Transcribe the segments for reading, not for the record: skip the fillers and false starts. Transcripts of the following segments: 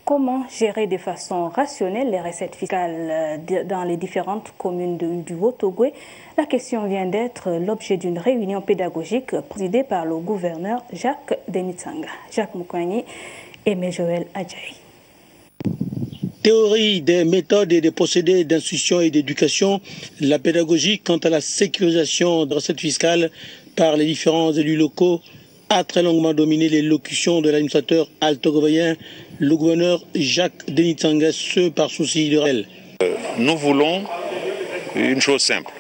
Comment gérer de façon rationnelle les recettes fiscales dans les différentes communes du Haut-Ogooué? La question vient d'être l'objet d'une réunion pédagogique présidée par le gouverneur Jacques Denitsanga. Jacques Moukwanyi et Joël Adjaï. Théorie des méthodes et des procédés d'instruction et d'éducation, la pédagogie quant à la sécurisation de recettes fiscales par les différents élus locaux a très longuement dominé l'élocution de l'administrateur alto-gouverneur, le gouverneur Jacques Denitsanga, ce par souci de réel. Nous voulons une chose simple,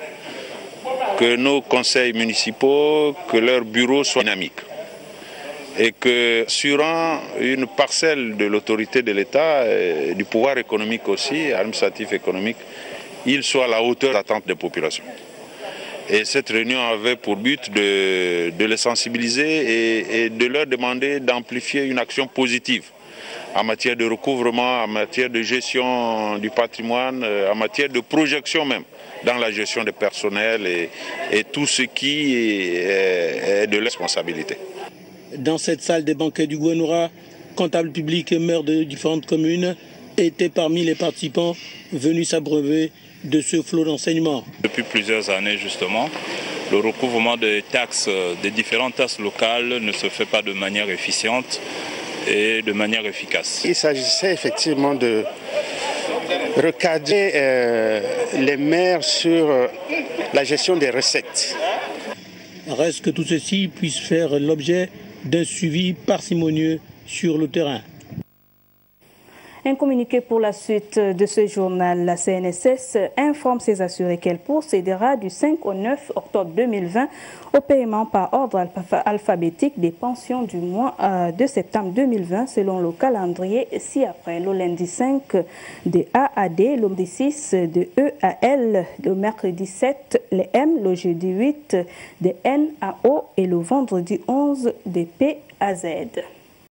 que nos conseils municipaux, que leurs bureaux soient dynamiques et que, assurant une parcelle de l'autorité de l'État, du pouvoir économique aussi, administratif économique, ils soient à la hauteur des attentes des populations. Et cette réunion avait pour but de les sensibiliser et de leur demander d'amplifier une action positive en matière de recouvrement, en matière de gestion du patrimoine, en matière de projection même dans la gestion des personnels et tout ce qui est de responsabilité. Dans cette salle des banquets du gouvernorat, comptables publics et maires de différentes communes étaient parmi les participants venus s'abreuver de ce flot d'enseignement. Depuis plusieurs années justement, le recouvrement des taxes, des différentes taxes locales ne se fait pas de manière efficiente et de manière efficace. Il s'agissait effectivement de recadrer les maires sur la gestion des recettes. Reste que tout ceci puisse faire l'objet d'un suivi parcimonieux sur le terrain. Un communiqué pour la suite de ce journal, la CNSS informe ses assurés qu'elle procédera du 5 au 9 octobre 2020 au paiement par ordre alphabétique des pensions du mois de septembre 2020 selon le calendrier ci-après. Le lundi 5 de A à D, le lundi 6 de E à L, le mercredi 7 les M, le jeudi 8 de N à O et le vendredi 11 de P à Z.